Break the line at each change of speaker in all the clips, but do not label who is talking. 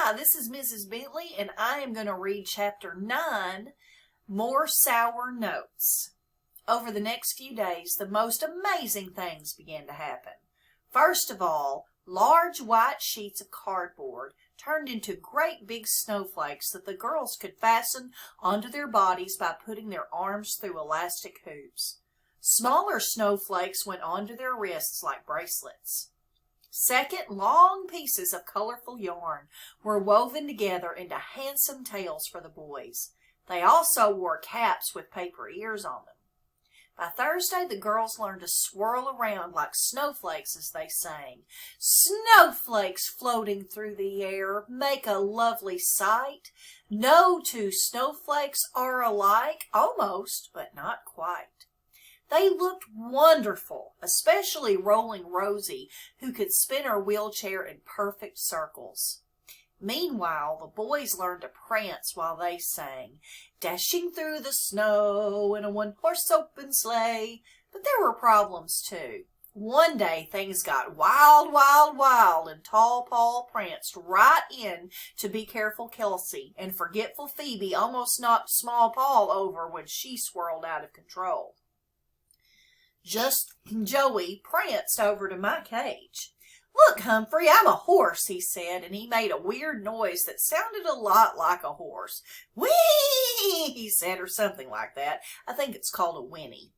Hi, this is Mrs. Bentley, and I am going to read Chapter 9, More Sour Notes. Over the next few days, the most amazing things began to happen. First of all, large white sheets of cardboard turned into great big snowflakes that the girls could fasten onto their bodies by putting their arms through elastic hoops. Smaller snowflakes went onto their wrists like bracelets. Second, long pieces of colorful yarn were woven together into handsome tails for the boys. They also wore caps with paper ears on them. By Thursday, the girls learned to swirl around like snowflakes as they sang. Snowflakes floating through the air make a lovely sight. No two snowflakes are alike, almost, but not quite. They looked wonderful, especially Rolling Rosie, who could spin her wheelchair in perfect circles. Meanwhile, the boys learned to prance while they sang, dashing through the snow in a one-horse open sleigh. But there were problems, too. One day, things got wild, wild, wild, and Tall Paul pranced right in to Be Careful Kelsey, and Forgetful Phoebe almost knocked Small Paul over when she swirled out of control. Just Joey pranced over to my cage. "Look, Humphrey, I'm a horse," he said, and he made a weird noise that sounded a lot like a horse. "Whee!" he said, or something like that. I think it's called a whinny.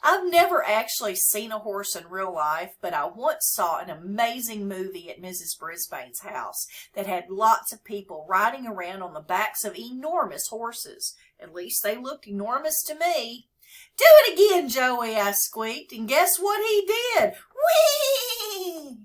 I've never actually seen a horse in real life, but I once saw an amazing movie at Mrs. Brisbane's house that had lots of people riding around on the backs of enormous horses. At least they looked enormous to me. "Do it again, Joey," I squeaked, and guess what he did? Whee!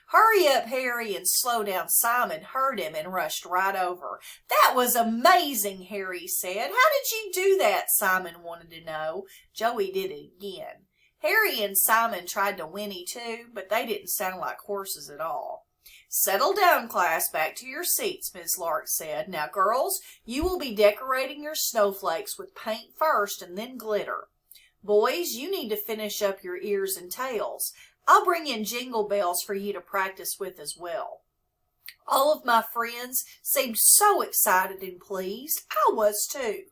"Hurry up, Harry, and slow down." Simon heard him and rushed right over. "That was amazing," Harry said. "How did you do that?" Simon wanted to know. Joey did it again. Harry and Simon tried to whinny too, but they didn't sound like horses at all. "Settle down, class. Back to your seats," Miss Lark said. "Now, girls, you will be decorating your snowflakes with paint first and then glitter. Boys, you need to finish up your ears and tails. I'll bring in jingle bells for you to practice with as well." All of my friends seemed so excited and pleased. I was too.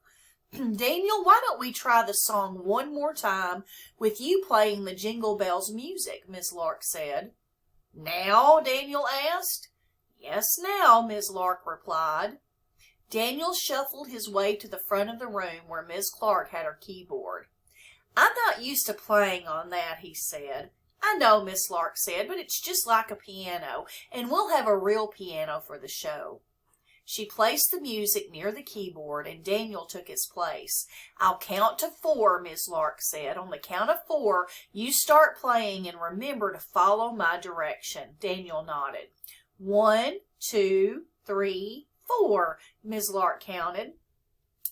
"Daniel, why don't we try the song one more time with you playing the Jingle Bells music?" Miss Lark said. "Now?" Daniel asked. "Yes, now," Miss Lark replied. Daniel shuffled his way to the front of the room where Miss Clark had her keyboard. "I'm not used to playing on that," he said. "I know," Miss Lark said, "but it's just like a piano, and we'll have a real piano for the show." She placed the music near the keyboard, and Daniel took his place. "I'll count to 4, Miss Lark said. "On the count of 4, you start playing, and remember to follow my direction." Daniel nodded. 1, 2, 3, 4, Miss Lark counted.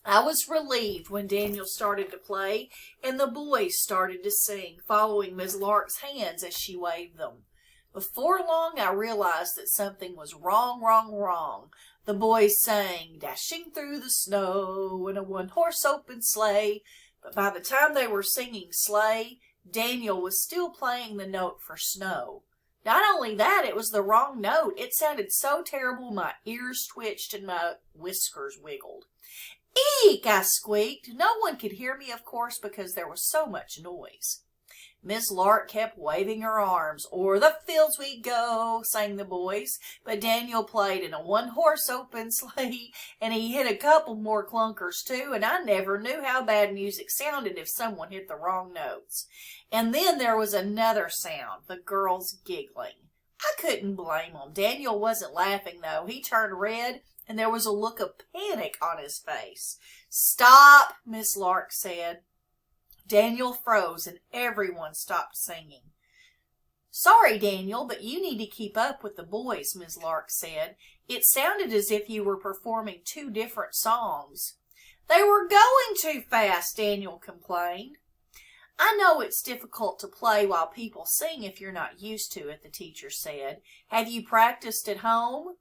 I was relieved when Daniel started to play, and the boys started to sing, following Miss Lark's hands as she waved them. Before long, I realized that something was wrong, wrong, wrong. The boys sang, dashing through the snow in a one-horse open sleigh. But by the time they were singing sleigh, Daniel was still playing the note for snow. Not only that, it was the wrong note. It sounded so terrible my ears twitched and my whiskers wiggled. "Eek!" I squeaked. No one could hear me, of course, because there was so much noise. Miss Lark kept waving her arms. "O'er the fields we go," sang the boys. But Daniel played in a one-horse open sleigh, and he hit a couple more clunkers too, and I never knew how bad music sounded if someone hit the wrong notes. And then there was another sound, the girls giggling. I couldn't blame them. Daniel wasn't laughing, though. He turned red, and there was a look of panic on his face. "Stop," Miss Lark said. Daniel froze, and everyone stopped singing. "Sorry, Daniel, but you need to keep up with the boys," Miss Lark said. "It sounded as if you were performing 2 different songs." "They were going too fast," Daniel complained. "I know it's difficult to play while people sing if you're not used to it," the teacher said. "Have you practiced at home?"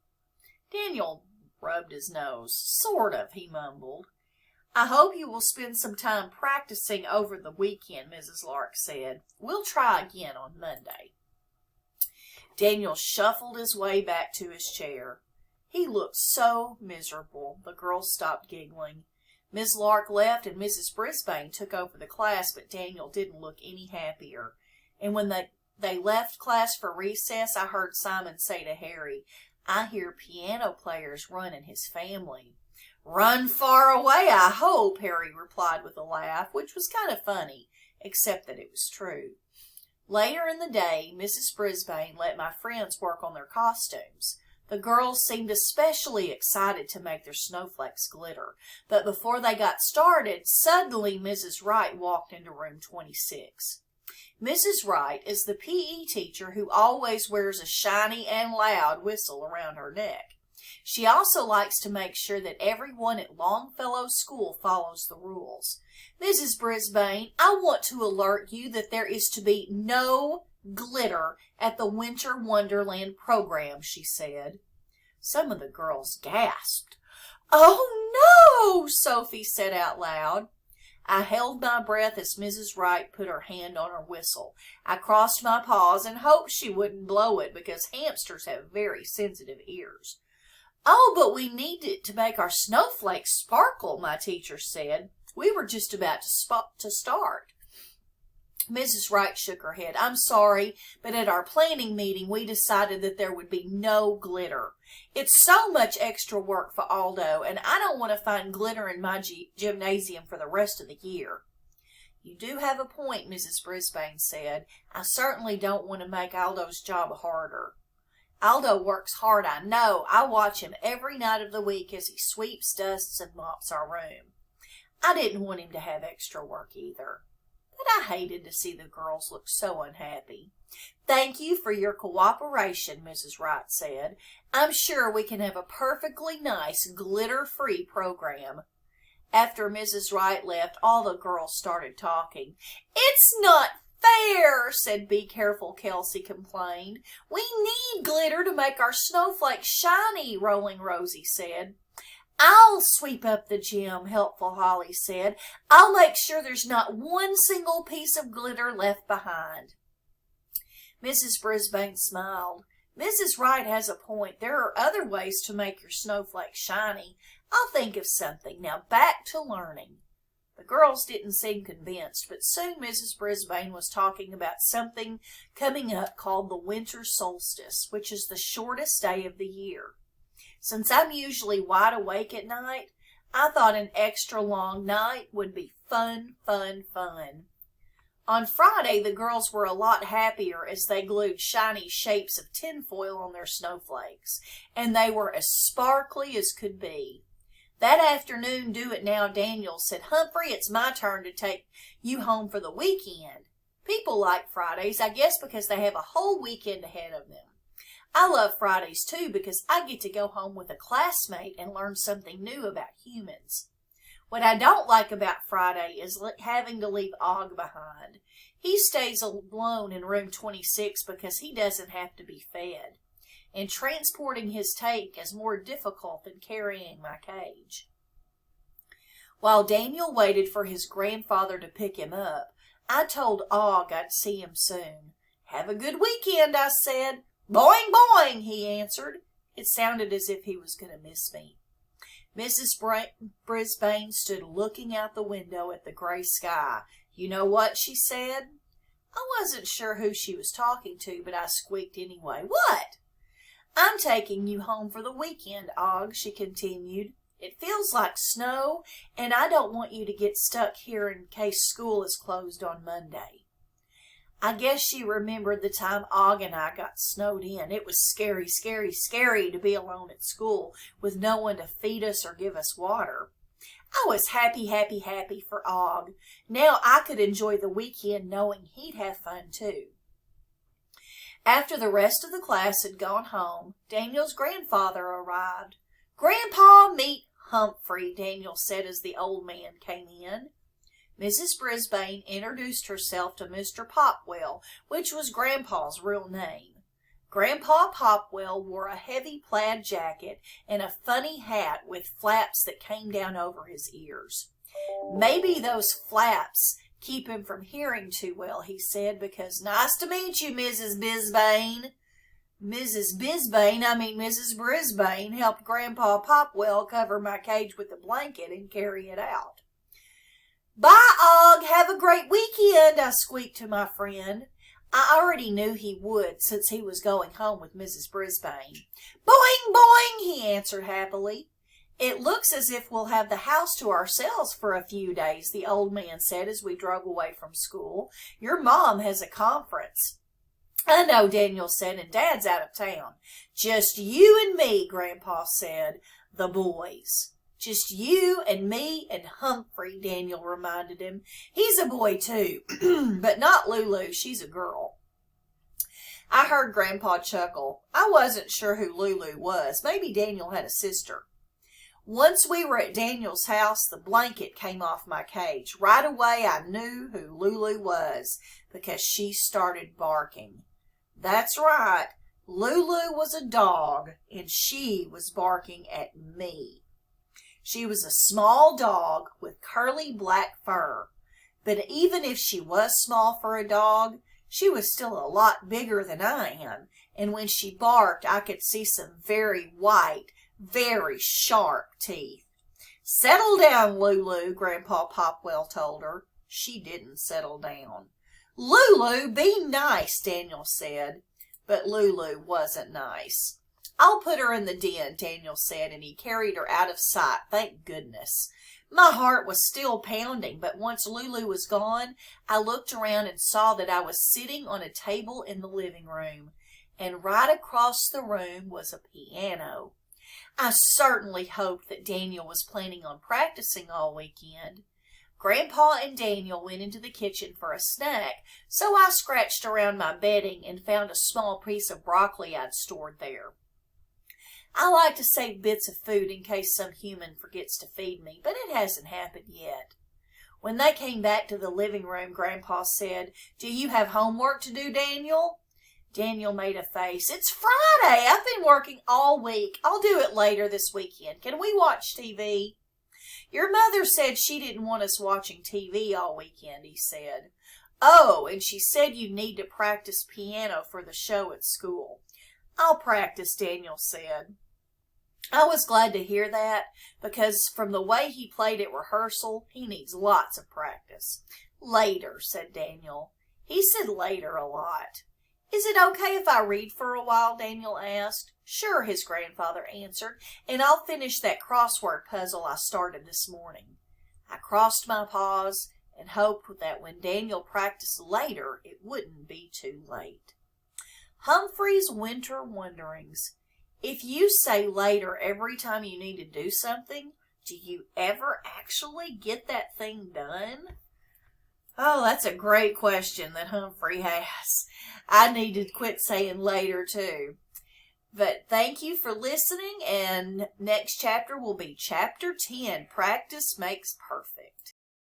Daniel rubbed his nose. "Sort of," he mumbled. "I hope you will spend some time practicing over the weekend," Mrs. Lark said. "We'll try again on Monday." Daniel shuffled his way back to his chair. He looked so miserable. The girls stopped giggling. Miss Lark left and Mrs. Brisbane took over the class, but Daniel didn't look any happier. And when they left class for recess, I heard Simon say to Harry, "I hear piano players running his family." "Run far away, I hope," Harry replied with a laugh, which was kind of funny, except that it was true. Later in the day, Mrs. Brisbane let my friends work on their costumes. The girls seemed especially excited to make their snowflakes glitter, but before they got started, suddenly Mrs. Wright walked into room 26. Mrs. Wright is the PE teacher who always wears a shiny and loud whistle around her neck. She also likes to make sure that everyone at Longfellow School follows the rules. "Mrs. Brisbane, I want to alert you that there is to be no glitter at the Winter Wonderland program," she said. Some of the girls gasped. "Oh, no!" Sophie said out loud. I held my breath as Mrs. Wright put her hand on her whistle. I crossed my paws and hoped she wouldn't blow it because hamsters have very sensitive ears. "Oh, but we need it to make our snowflakes sparkle," my teacher said. "We were just about to start." Mrs. Wright shook her head. "I'm sorry, but at our planning meeting, we decided that there would be no glitter. It's so much extra work for Aldo, and I don't want to find glitter in my gymnasium for the rest of the year." "You do have a point," Mrs. Brisbane said. "I certainly don't want to make Aldo's job harder." "Aldo works hard, I know. I watch him every night of the week as he sweeps, dusts, and mops our room." I didn't want him to have extra work either. But I hated to see the girls look so unhappy. "Thank you for your cooperation," Mrs. Wright said. "I'm sure we can have a perfectly nice, glitter-free program." After Mrs. Wright left, all the girls started talking. "It's not fair," said Be Careful Kelsey complained. "We need glitter to make our snowflakes shiny," Rolling Rosie said. "I'll sweep up the gym," Helpful Holly said. "I'll make sure there's not one single piece of glitter left behind." Mrs. Brisbane smiled. "Mrs. Wright has a point. There are other ways to make your snowflakes shiny. I'll think of something. Now back to learning." The girls didn't seem convinced, but soon Mrs. Brisbane was talking about something coming up called the winter solstice, which is the shortest day of the year. Since I'm usually wide awake at night, I thought an extra long night would be fun. On Friday, the girls were a lot happier as they glued shiny shapes of tinfoil on their snowflakes, and they were as sparkly as could be. That afternoon, Do It Now Daniel said, "Humphrey, it's my turn to take you home for the weekend." People like Fridays, I guess because they have a whole weekend ahead of them. I love Fridays too because I get to go home with a classmate and learn something new about humans. What I don't like about Friday is having to leave Og behind. He stays alone in room 26 because he doesn't have to be fed. And transporting his tank is more difficult than carrying my cage. While Daniel waited for his grandfather to pick him up, I told Og I'd see him soon. "Have a good weekend," I said. "Boing, boing," he answered. It sounded as if he was going to miss me. Mrs. Brisbane stood looking out the window at the gray sky. "You know what?" she said. I wasn't sure who she was talking to, but I squeaked anyway. "What?" "I'm taking you home for the weekend, Og," she continued. "It feels like snow, and I don't want you to get stuck here in case school is closed on Monday." I guess she remembered the time Og and I got snowed in. It was scary to be alone at school with no one to feed us or give us water. I was happy for Og. Now I could enjoy the weekend knowing he'd have fun too. After the rest of the class had gone home, Daniel's grandfather arrived. "Grandpa, meet Humphrey," Daniel said as the old man came in. Mrs. Brisbane introduced herself to Mr. Popwell, which was Grandpa's real name. Grandpa Popwell wore a heavy plaid jacket and a funny hat with flaps that came down over his ears. "Maybe those flaps keep him from hearing too well," he said, "because nice to meet you, Mrs. Brisbane." Mrs. Brisbane helped Grandpa Popwell cover my cage with a blanket and carry it out. "Bye, Og. Have a great weekend," I squeaked to my friend. I already knew he would, since he was going home with Mrs. Brisbane. "Boing, boing," he answered happily. "It looks as if we'll have the house to ourselves for a few days," the old man said as we drove away from school. "Your mom has a conference." "I know," Daniel said, "and Dad's out of town." "Just you and me," Grandpa said. "The boys." "Just you and me and Humphrey," Daniel reminded him. "He's a boy too, but not Lulu. She's a girl." I heard Grandpa chuckle. I wasn't sure who Lulu was. Maybe Daniel had a sister. Once we were at Daniel's house, the blanket came off my cage. Right away, I knew who Lulu was because she started barking. That's right. Lulu was a dog, and she was barking at me. She was a small dog with curly black fur. But even if she was small for a dog, she was still a lot bigger than I am. And when she barked, I could see some very white, very sharp teeth. "Settle down, Lulu," Grandpa Popwell told her. She didn't settle down. "Lulu, be nice," Daniel said. But Lulu wasn't nice. "I'll put her in the den," Daniel said, and he carried her out of sight, thank goodness. My heart was still pounding, but once Lulu was gone, I looked around and saw that I was sitting on a table in the living room, and right across the room was a piano. I certainly hoped that Daniel was planning on practicing all weekend. Grandpa and Daniel went into the kitchen for a snack, so I scratched around my bedding and found a small piece of broccoli I'd stored there. I like to save bits of food in case some human forgets to feed me, but it hasn't happened yet. When they came back to the living room, Grandpa said, "Do you have homework to do, Daniel?" Daniel made a face. "It's Friday. I've been working all week. I'll do it later this weekend. Can we watch TV?" "Your mother said she didn't want us watching TV all weekend," he said. "Oh, and she said you need to practice piano for the show at school." "I'll practice," Daniel said. I was glad to hear that because from the way he played at rehearsal, he needs lots of practice. "Later," said Daniel. He said later a lot. "Is it okay if I read for a while?" Daniel asked. "Sure," his grandfather answered, "and I'll finish that crossword puzzle I started this morning." I crossed my paws and hoped that when Daniel practiced later, it wouldn't be too late. Humphrey's Winter Wanderings. If you say later every time you need to do something, do you ever actually get that thing done? Oh, that's a great question that Humphrey has. I need to quit saying later too. But thank you for listening, and next chapter will be Chapter 10, Practice Makes Perfect.